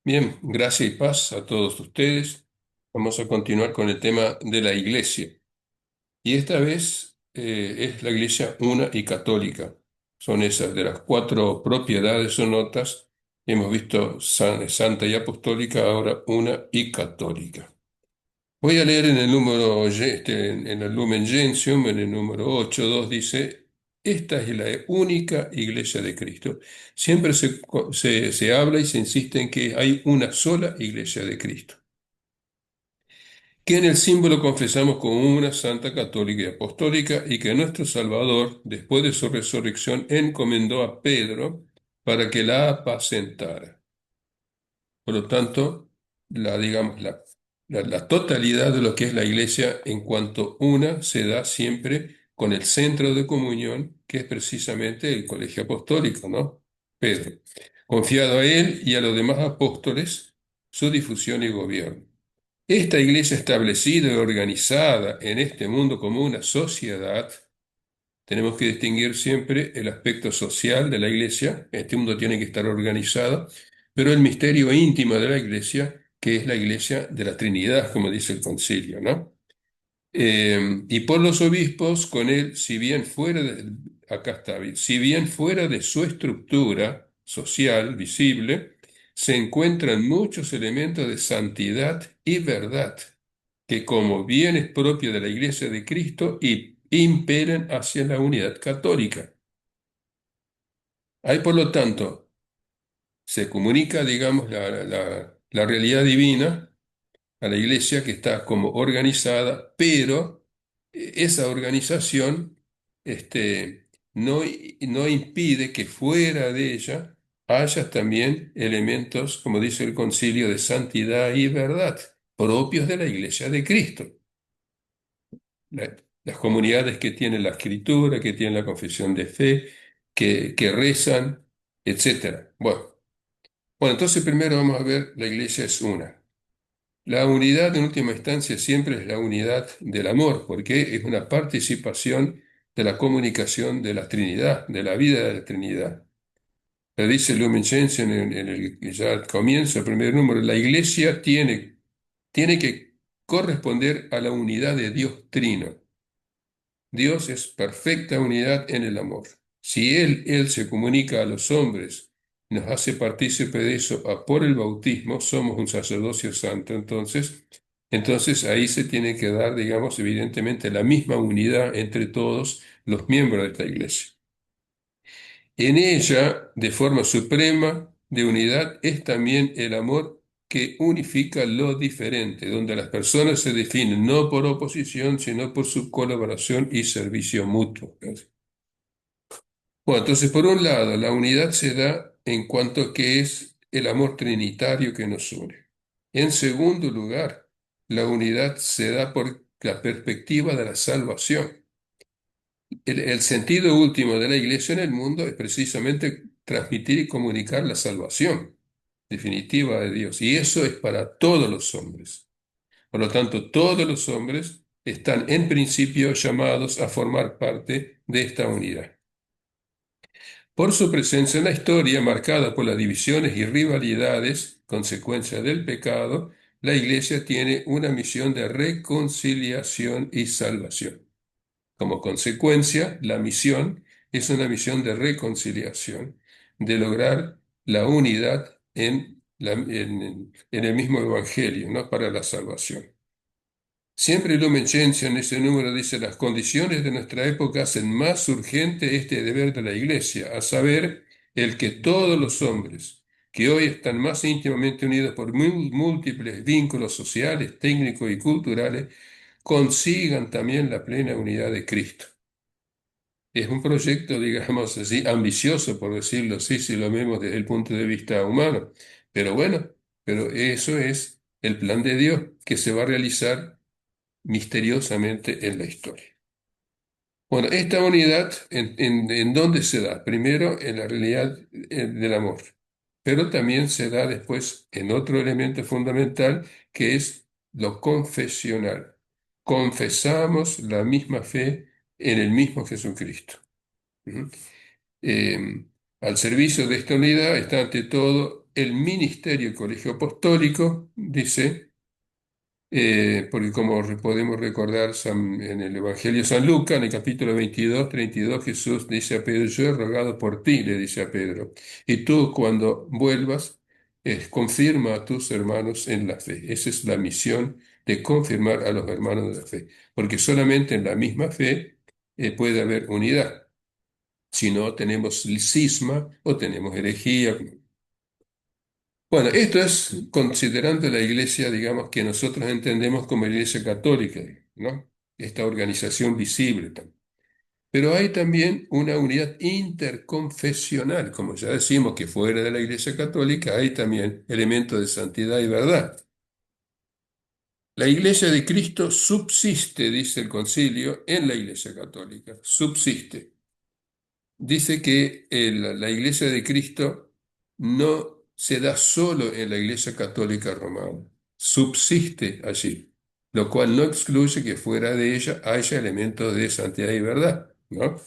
Bien, gracia y paz a todos ustedes. Vamos a continuar con el tema de la iglesia. Y esta vez es la iglesia una y católica. Son esas de las cuatro propiedades o notas. Hemos visto santa y apostólica, ahora una y católica. Voy a leer en el en el Lumen Gentium, en el número 8.2 dice, esta es la única iglesia de Cristo. Siempre se habla y se insiste en que hay una sola iglesia de Cristo, que en el símbolo confesamos como una santa católica y apostólica y que nuestro Salvador, después de su resurrección, encomendó a Pedro para que la apacentara. Por lo tanto, digamos, la totalidad de lo que es la iglesia en cuanto una se da siempre con el centro de comunión, que es precisamente el colegio apostólico, ¿no? Pedro. Confiado a él y a los demás apóstoles, su difusión y gobierno. Esta iglesia establecida y organizada en este mundo como una sociedad, tenemos que distinguir siempre el aspecto social de la iglesia. Este mundo tiene que estar organizado, pero el misterio íntimo de la iglesia, que es la iglesia de la Trinidad, como dice el concilio, ¿no? Y por los obispos, con él, si bien acá está bien, si bien fuera de su estructura social visible, se encuentran muchos elementos de santidad y verdad que como bienes propios de la Iglesia de Cristo y imperan hacia la unidad católica. Ahí, por lo tanto, se comunica, digamos, la realidad divina a la Iglesia que está como organizada, pero esa organización no impide que fuera de ella haya también elementos, como dice el concilio, de santidad y verdad, propios de la Iglesia de Cristo. Las comunidades que tienen la escritura, que tienen la confesión de fe, que rezan, etcétera. Bueno, entonces primero vamos a ver, la iglesia es una. La unidad en última instancia siempre es la unidad del amor, porque es una participación de la comunicación de la Trinidad, de la vida de la Trinidad. Le dice Lumen Gentium ya al comienzo, el primer número, la iglesia tiene que corresponder a la unidad de Dios Trino. Dios es perfecta unidad en el amor. Si Él se comunica a los hombres, nos hace partícipe de eso por el bautismo, somos un sacerdocio santo, entonces ahí se tiene que dar, digamos, evidentemente la misma unidad entre todos los miembros de esta iglesia. En ella, de forma suprema de unidad, es también el amor que unifica lo diferente, donde las personas se definen no por oposición, sino por su colaboración y servicio mutuo. Bueno, entonces, por un lado, la unidad se da en cuanto a que es el amor trinitario que nos une. En segundo lugar, la unidad se da por la perspectiva de la salvación. El sentido último de la iglesia en el mundo es precisamente transmitir y comunicar la salvación definitiva de Dios. Y eso es para todos los hombres. Por lo tanto, todos los hombres están en principio llamados a formar parte de esta unidad. Por su presencia en la historia, marcada por las divisiones y rivalidades, consecuencia del pecado, la iglesia tiene una misión de reconciliación y salvación. Como consecuencia, la misión es una misión de reconciliación, de lograr la unidad en el mismo evangelio, ¿no? Para la salvación. Siempre Lumen Gentium en ese número dice, las condiciones de nuestra época hacen más urgente este deber de la Iglesia, a saber, el que todos los hombres, que hoy están más íntimamente unidos por múltiples vínculos sociales, técnicos y culturales, consigan también la plena unidad de Cristo. Es un proyecto, digamos así, ambicioso, por decirlo así, si lo vemos desde el punto de vista humano. Pero bueno, pero eso es el plan de Dios que se va a realizar misteriosamente en la historia. Bueno, esta unidad, ¿en dónde se da? Primero, en la realidad del amor, pero también se da después en otro elemento fundamental que es lo confesional. Confesamos la misma fe en el mismo Jesucristo. ¿Mm? Eh, Al servicio de esta unidad está ante todo el ministerio, el colegio apostólico, dice, porque como podemos recordar en el Evangelio de San Lucas, en el capítulo 22, 32, Jesús dice a Pedro, yo he rogado por ti, le dice a Pedro, y tú cuando vuelvas, confirma a tus hermanos en la fe. Esa es la misión de confirmar a los hermanos de la fe, porque solamente en la misma fe puede haber unidad. Si no, tenemos cisma o tenemos herejía. Bueno, esto es considerando la iglesia, digamos, que nosotros entendemos como iglesia católica, ¿no? Esta organización visible. Pero hay también una unidad interconfesional, como ya decimos que fuera de la iglesia católica hay también elementos de santidad y verdad. La iglesia de Cristo subsiste, dice el concilio, en la iglesia católica, subsiste. Dice que la iglesia de Cristo no se da solo en la iglesia católica romana, subsiste allí, lo cual no excluye que fuera de ella haya elementos de santidad y verdad, ¿no?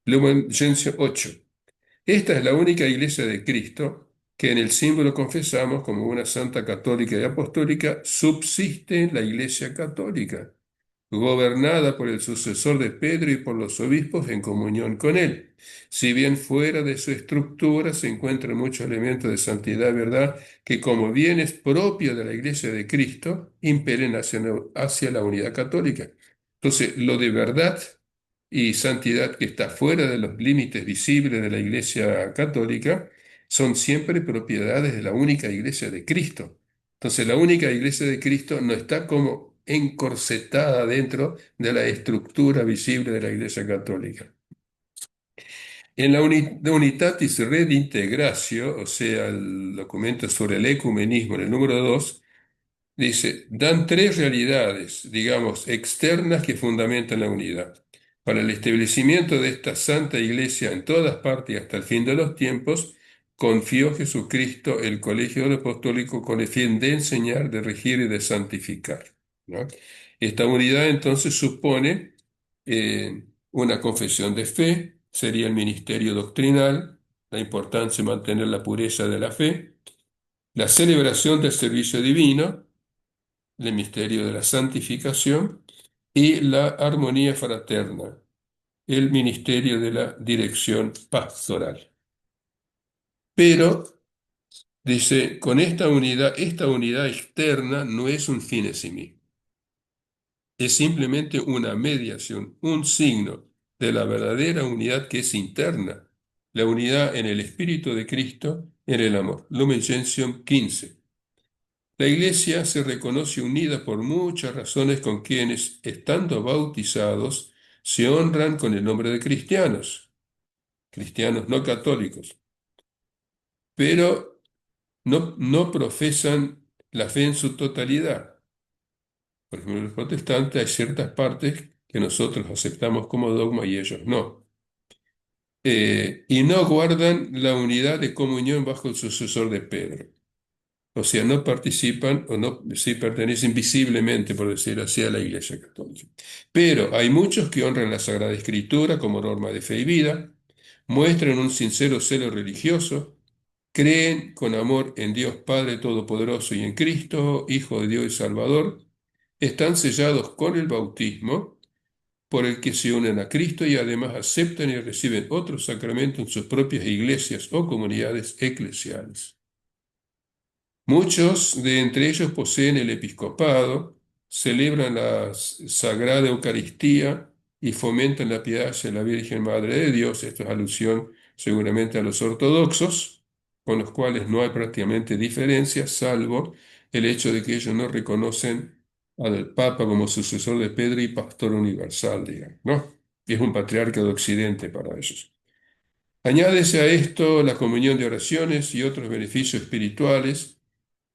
Lumen Gentium 8. Esta es la única iglesia de Cristo que en el símbolo confesamos como una santa católica y apostólica, subsiste en la iglesia católica gobernada por el sucesor de Pedro y por los obispos en comunión con él. Si bien fuera de su estructura se encuentran muchos elementos de santidad y verdad que como bienes propios de la Iglesia de Cristo impelen hacia la unidad católica. Entonces, lo de verdad y santidad que está fuera de los límites visibles de la Iglesia católica son siempre propiedades de la única Iglesia de Cristo. Entonces, la única Iglesia de Cristo no está como encorsetada dentro de la estructura visible de la Iglesia católica. En la Unitatis Redintegratio, o sea, el documento sobre el ecumenismo, en el número 2, dice, dan tres realidades, digamos, externas que fundamentan la unidad. Para el establecimiento de esta santa iglesia en todas partes y hasta el fin de los tiempos, confió Jesucristo el colegio apostólico con el fin de enseñar, de regir y de santificar, ¿no? Esta unidad entonces supone una confesión de fe, sería el ministerio doctrinal, la importancia de mantener la pureza de la fe, la celebración del servicio divino, el misterio de la santificación y la armonía fraterna, el ministerio de la dirección pastoral. Pero, dice, con esta unidad externa no es un fin en sí mismo, es simplemente una mediación, un signo de la verdadera unidad que es interna, la unidad en el Espíritu de Cristo, en el amor. Lumen Gentium 15. La Iglesia se reconoce unida por muchas razones con quienes, estando bautizados, se honran con el nombre de cristianos, cristianos no católicos, pero no profesan la fe en su totalidad. Por ejemplo, los protestantes hay ciertas partes que nosotros aceptamos como dogma y ellos no. Y no guardan la unidad de comunión bajo el sucesor de Pedro. O sea, no participan o no, sí pertenecen visiblemente, por decir así, a la Iglesia Católica. Pero hay muchos que honran la Sagrada Escritura como norma de fe y vida, muestran un sincero celo religioso, creen con amor en Dios Padre Todopoderoso y en Cristo, Hijo de Dios y Salvador, están sellados con el bautismo por el que se unen a Cristo y además aceptan y reciben otros sacramentos en sus propias iglesias o comunidades eclesiales. Muchos de entre ellos poseen el episcopado, celebran la Sagrada Eucaristía y fomentan la piedad hacia la Virgen Madre de Dios. Esto es alusión seguramente a los ortodoxos, con los cuales no hay prácticamente diferencia, salvo el hecho de que ellos no reconocen al Papa como sucesor de Pedro y pastor universal, digamos, ¿no? Es un patriarca de Occidente para ellos. Añádese a esto la comunión de oraciones y otros beneficios espirituales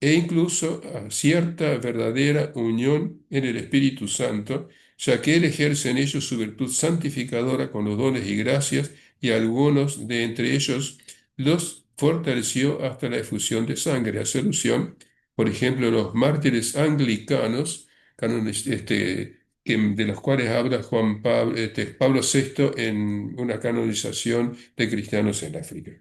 e incluso a cierta verdadera unión en el Espíritu Santo, ya que Él ejerce en ellos su virtud santificadora con los dones y gracias, y algunos de entre ellos los fortaleció hasta la efusión de sangre. Hace alusión, por ejemplo, los mártires anglicanos, de los cuales habla Pablo VI en una canonización de cristianos en África.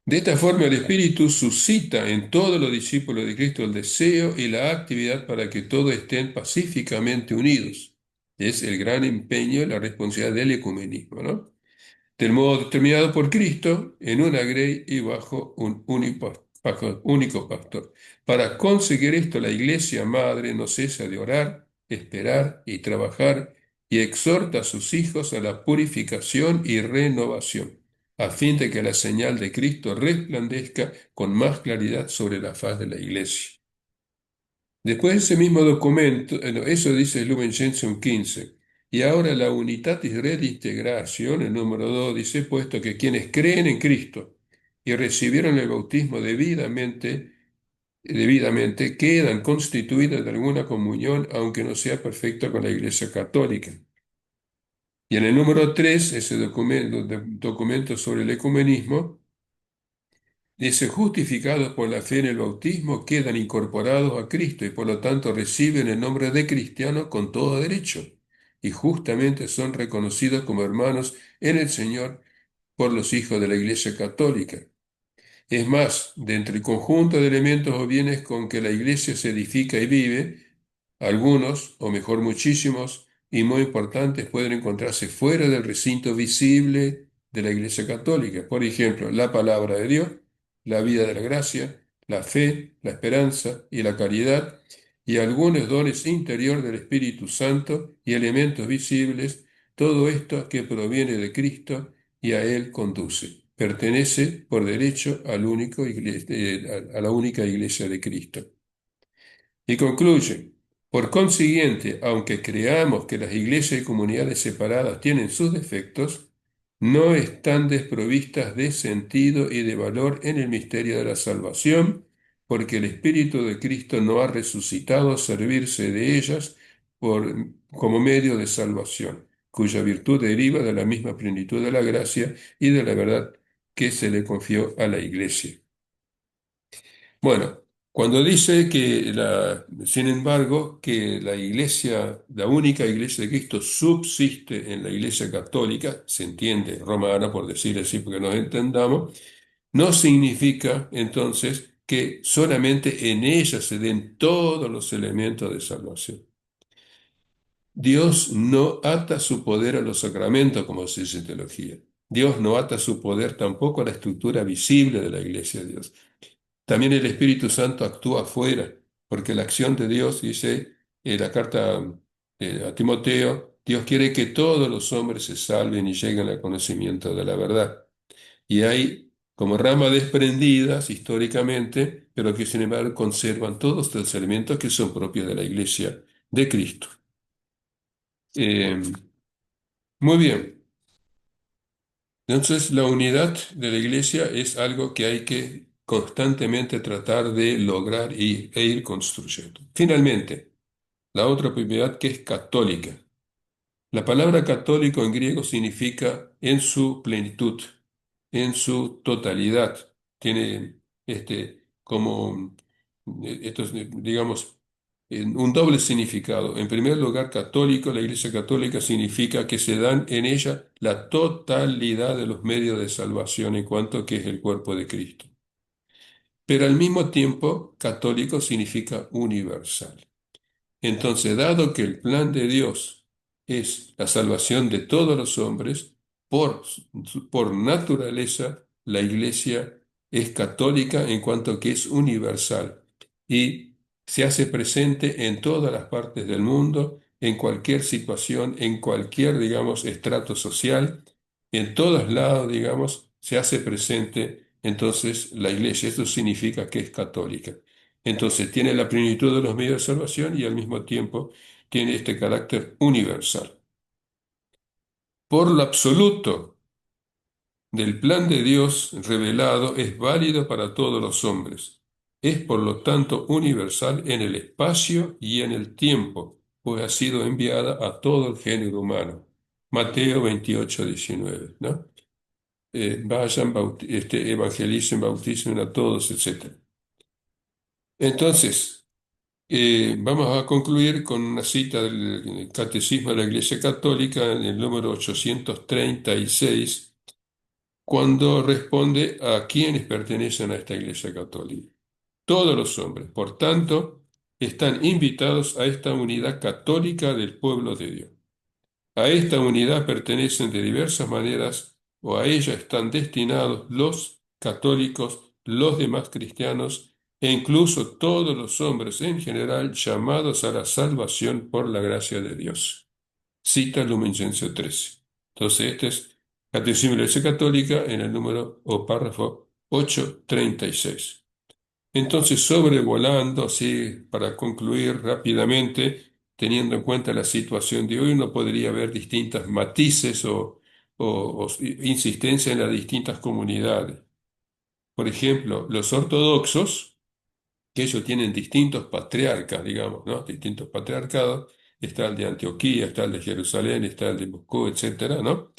De esta forma, el Espíritu suscita en todos los discípulos de Cristo el deseo y la actividad para que todos estén pacíficamente unidos. Es el gran empeño y la responsabilidad del ecumenismo, ¿no? Del modo determinado por Cristo, en una grey y bajo un único pastor. Para conseguir esto, la Iglesia Madre no cesa de orar, esperar y trabajar y exhorta a sus hijos a la purificación y renovación, a fin de que la señal de Cristo resplandezca con más claridad sobre la faz de la Iglesia. Después ese mismo documento, no, eso dice Lumen Gentium 15. Y ahora la Unitatis Redintegratio, el número 2, dice, puesto que quienes creen en Cristo y recibieron el bautismo debidamente quedan constituidos de alguna comunión, aunque no sea perfecto con la Iglesia Católica. Y en el número 3, ese documento sobre el ecumenismo, dice, justificados por la fe en el bautismo, quedan incorporados a Cristo y por lo tanto reciben el nombre de cristiano con todo derecho. Y justamente son reconocidos como hermanos en el Señor por los hijos de la Iglesia Católica. Es más, de entre el conjunto de elementos o bienes con que la Iglesia se edifica y vive, algunos, o mejor muchísimos, y muy importantes, pueden encontrarse fuera del recinto visible de la Iglesia Católica. Por ejemplo, la palabra de Dios, la vida de la gracia, la fe, la esperanza y la caridad, y algunos dones interior del Espíritu Santo y elementos visibles, todo esto que proviene de Cristo y a Él conduce. Pertenece por derecho a la única Iglesia de Cristo. Y concluye, por consiguiente, aunque creamos que las iglesias y comunidades separadas tienen sus defectos, no están desprovistas de sentido y de valor en el misterio de la salvación, porque el Espíritu de Cristo no ha resucitado a servirse de ellas como medio de salvación, cuya virtud deriva de la misma plenitud de la gracia y de la verdad que se le confió a la iglesia. Bueno, cuando dice sin embargo, que la iglesia, la única iglesia de Cristo subsiste en la iglesia católica, se entiende romana, por decir así, porque nos entendamos, no significa entonces que solamente en ella se den todos los elementos de salvación. Dios no ata su poder a los sacramentos, como se dice en teología. Dios no ata su poder tampoco a la estructura visible de la iglesia de Dios. También el Espíritu Santo actúa afuera, porque la acción de Dios, dice la carta a Timoteo, Dios quiere que todos los hombres se salven y lleguen al conocimiento de la verdad. Y hay como ramas desprendidas históricamente, pero que sin embargo conservan todos los elementos que son propios de la Iglesia de Cristo. Eh, Muy bien. Entonces, la unidad de la iglesia es algo que hay que constantemente tratar de lograr e ir construyendo. Finalmente, la otra propiedad que es católica. La palabra católico en griego significa en su plenitud, en su totalidad. Tiene como, digamos, un doble significado. En primer lugar, católico, la Iglesia católica significa que se dan en ella la totalidad de los medios de salvación en cuanto que es el cuerpo de Cristo. Pero al mismo tiempo, católico significa universal. Entonces, dado que el plan de Dios es la salvación de todos los hombres, por naturaleza, la Iglesia es católica en cuanto que es universal y se hace presente en todas las partes del mundo, en cualquier situación, en cualquier, digamos, estrato social, en todos lados, digamos, se hace presente entonces la Iglesia. Esto significa que es católica. Entonces tiene la plenitud de los medios de salvación y al mismo tiempo tiene este carácter universal. Por lo absoluto del plan de Dios revelado es válido para todos los hombres. Es por lo tanto universal en el espacio y en el tiempo, pues ha sido enviada a todo el género humano. Mateo 28:19, ¿no? Vayan, evangelicen, bauticen a todos, etc. Entonces, vamos a concluir con una cita del Catecismo de la Iglesia Católica en el número 836, cuando responde a quienes pertenecen a esta Iglesia Católica. Todos los hombres, por tanto, están invitados a esta unidad católica del pueblo de Dios. A esta unidad pertenecen de diversas maneras o a ella están destinados los católicos, los demás cristianos e incluso todos los hombres en general llamados a la salvación por la gracia de Dios. Cita Lumen Gentium 13. Entonces, este es Catecismo de la Iglesia Católica en el número o párrafo 836. Entonces, sobrevolando, así para concluir rápidamente, teniendo en cuenta la situación de hoy, uno podría ver distintas matices o insistencia en las distintas comunidades. Por ejemplo, los ortodoxos, que ellos tienen distintos patriarcas, digamos, ¿no? Distintos patriarcados. Está el de Antioquía, está el de Jerusalén, está el de Moscú, etcétera, ¿no?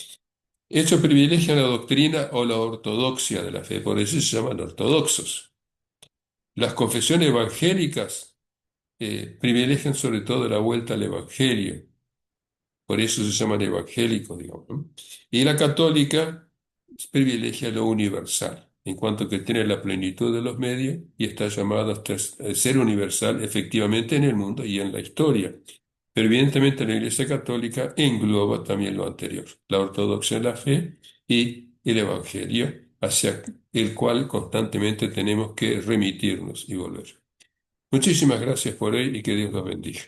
Ellos privilegian la doctrina o la ortodoxia de la fe, por eso se llaman ortodoxos. Las confesiones evangélicas privilegian sobre todo la vuelta al Evangelio, por eso se llaman evangélicos, digamos, ¿no? Y la católica privilegia lo universal, en cuanto que tiene la plenitud de los medios y está llamado a ser universal efectivamente en el mundo y en la historia. Pero evidentemente la Iglesia Católica engloba también lo anterior, la ortodoxia en la fe y el Evangelio, hacia el cual constantemente tenemos que remitirnos y volver. Muchísimas gracias por hoy y que Dios los bendiga.